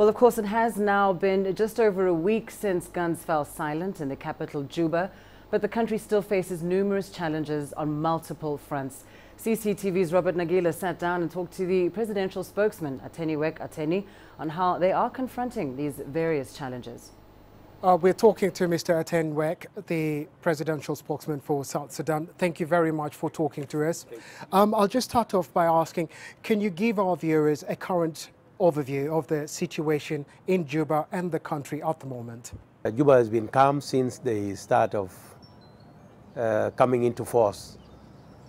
Well, of course, it has now been just over a week since guns fell silent in the capital, Juba, but the country still faces numerous challenges on multiple fronts. CCTV's Robert Nagila sat down and talked to the presidential spokesman, Ateny Wek Ateny, on how they are confronting these various challenges. We're talking to Mr. Ateny Wek, the presidential spokesman for South Sudan. Thank you very much for talking to us. I'll just start off by asking, can you give our viewers a current overview of the situation in Juba and the country at the moment? Juba has been calm since the start of coming into force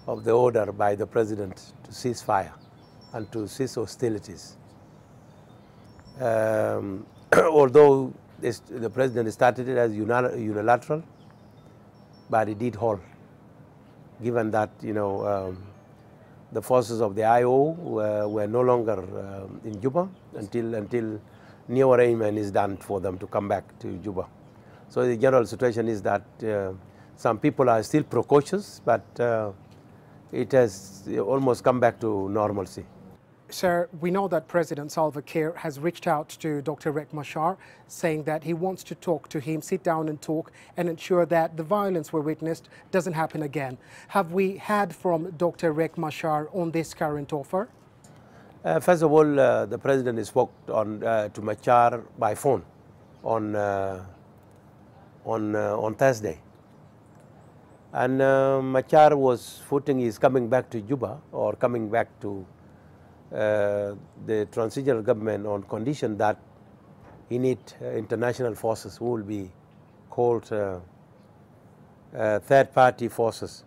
of the order by the president to cease fire and to cease hostilities. Although the president started it as unilateral, but it did hold, given that, the forces of the IO were no longer in Juba until new arrangement is done for them to come back to Juba. So the general situation is that some people are still precautious, but it has almost come back to normalcy. Sir, we know that President Salva Kiir has reached out to Dr. Riek Machar, saying that he wants to talk to him, sit down and talk, and ensure that the violence we witnessed doesn't happen again. Have we heard from Dr. Riek Machar on this current offer? First of all, the president spoke to Machar by phone on Thursday. And Machar was is coming back to Juba, or coming back to the transitional government on condition that he needs international forces who will be called third-party forces,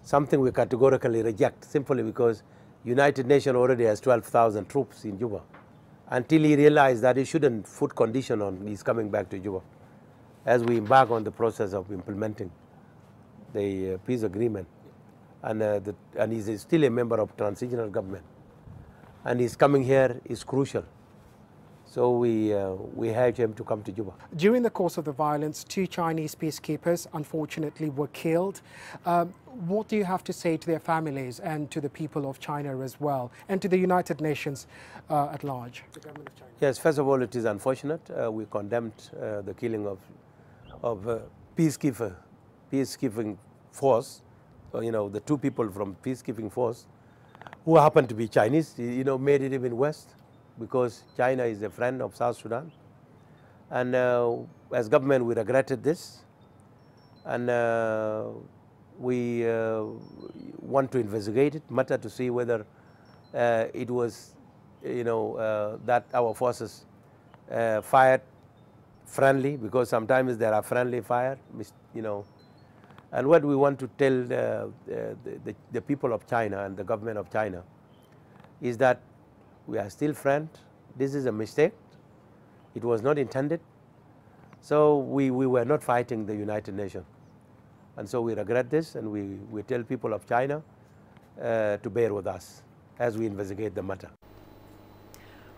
something we categorically reject simply because United Nations already has 12,000 troops in Juba, until he realized that he shouldn't put condition on his coming back to Juba as we embark on the process of implementing the peace agreement, and he's still a member of transitional government. And his coming here is crucial. So we urge him to come to Juba. During the course of the violence, 2 Chinese peacekeepers unfortunately were killed. What do you have to say to their families and to the people of China as well, and to the United Nations at large? The government of China. Yes, first of all, it is unfortunate. We condemned the killing of peacekeeping force, the 2 people from peacekeeping force, who happen to be Chinese, made it even worse because China is a friend of South Sudan. And as government, we regretted this. And we want to investigate it, matter to see whether it was, that our forces fired friendly, because sometimes there are friendly fire, And what we want to tell the people of China and the government of China is that we are still friends. This is a mistake. It was not intended. So we were not fighting the United Nations. And so we regret this, and we tell people of China to bear with us as we investigate the matter.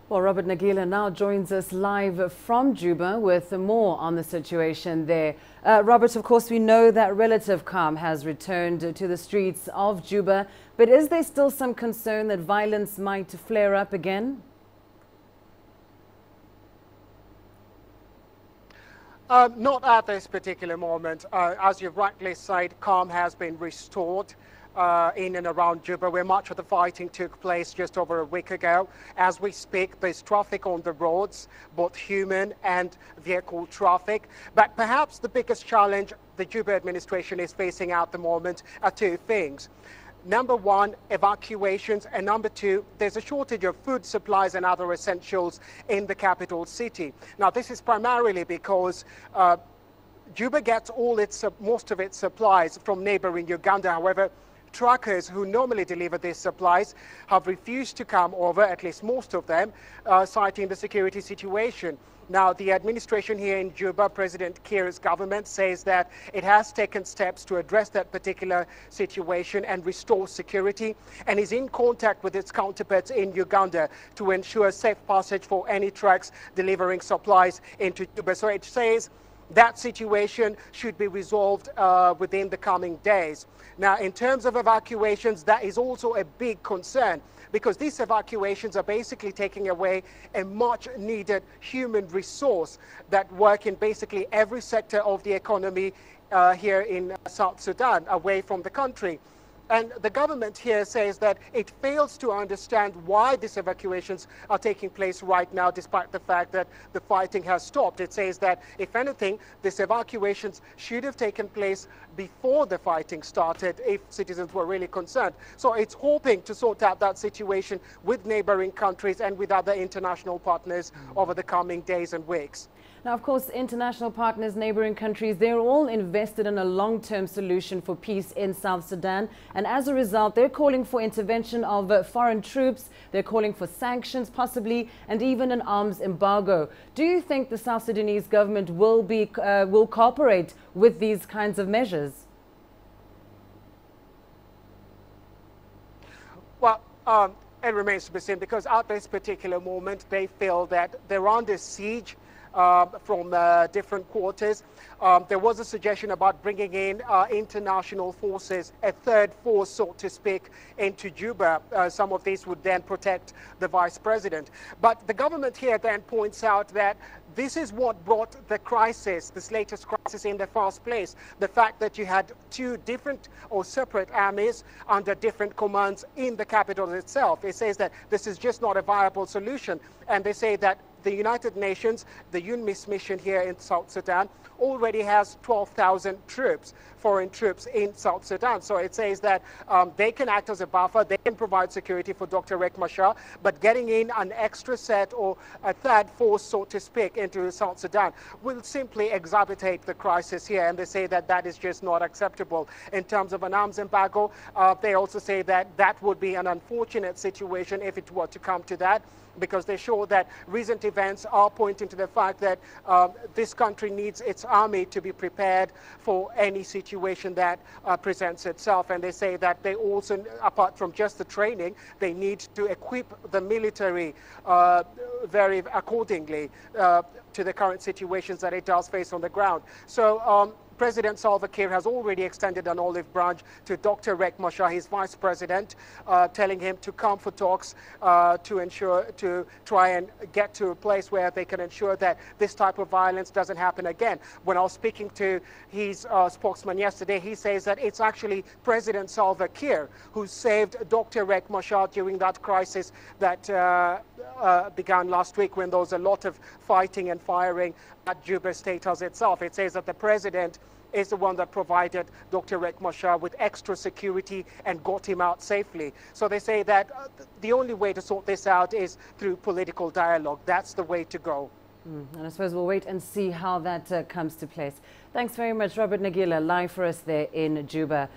Well, Robert Nagila now joins us live from Juba with more on the situation there. Robert, of course, we know that relative calm has returned to the streets of Juba, but is there still some concern that violence might flare up again? Not at this particular moment. As you've rightly said, calm has been restored in and around Juba, where much of the fighting took place just over a week ago. As we speak, there's traffic on the roads, both human and vehicle traffic. But perhaps the biggest challenge the Juba administration is facing at the moment are 2 things. Number 1, evacuations, and number 2, there's a shortage of food supplies and other essentials in the capital city. Now, this is primarily because Juba gets most of its supplies from neighboring Uganda. However, truckers who normally deliver these supplies have refused to come over, at least most of them, citing the security situation. Now, the administration here in Juba, President Kiir's government, says that it has taken steps to address that particular situation and restore security, and is in contact with its counterparts in Uganda to ensure safe passage for any trucks delivering supplies into Juba. So it says that situation should be resolved within the coming days. Now, in terms of evacuations, that is also a big concern, because these evacuations are basically taking away a much needed human resource that work in basically every sector of the economy here in South Sudan, away from the country. And the government here says that it fails to understand why these evacuations are taking place right now, despite the fact that the fighting has stopped. It says that, if anything, these evacuations should have taken place before the fighting started, if citizens were really concerned. So it's hoping to sort out that situation with neighboring countries and with other international partners over the coming days and weeks. Now, of course, international partners, neighboring countries, they're all invested in a long-term solution for peace in South Sudan. And as a result, they're calling for intervention of foreign troops. They're calling for sanctions, possibly, and even an arms embargo. Do you think the South Sudanese government will cooperate with these kinds of measures? Well, it remains to be seen, because at this particular moment, they feel that they're under siege from different quarters. There was a suggestion about bringing in international forces, a third force, so to speak, into Juba. Some of these would then protect the vice president. But the government here then points out that this is what brought the crisis, this latest crisis, in the first place. The fact that you had two different or separate armies under different commands in the capital itself. It says that this is just not a viable solution. And they say that the United Nations, the UNMISS mission here in South Sudan, already has 12,000 troops, foreign troops in South Sudan. So it says that they can act as a buffer, they can provide security for Dr. Riek Machar, but getting in an extra set or a third force, so to speak, into South Sudan will simply exacerbate the crisis here. And they say that that is just not acceptable. In terms of an arms embargo, they also say that that would be an unfortunate situation if it were to come to that, because they show that recent events are pointing to the fact that this country needs its army to be prepared for any situation that presents itself. And they say that they also, apart from just the training, they need to equip the military very accordingly to the current situations that it does face on the ground. So President Salva Kiir has already extended an olive branch to Dr. Riek Machar, his vice president, telling him to come for talks to try and get to a place where they can ensure that this type of violence doesn't happen again. When I was speaking to his spokesman yesterday, he says that it's actually President Salva Kiir who saved Dr. Riek Machar during that crisis that began last week, when there was a lot of fighting and firing at Juba State House itself. It says that the president is the one that provided Dr. Riek Machar with extra security and got him out safely. So they say that the only way to sort this out is through political dialogue. That's the way to go. And I suppose we'll wait and see how that comes to place. Thanks very much, Robert Nagila, live for us there in Juba.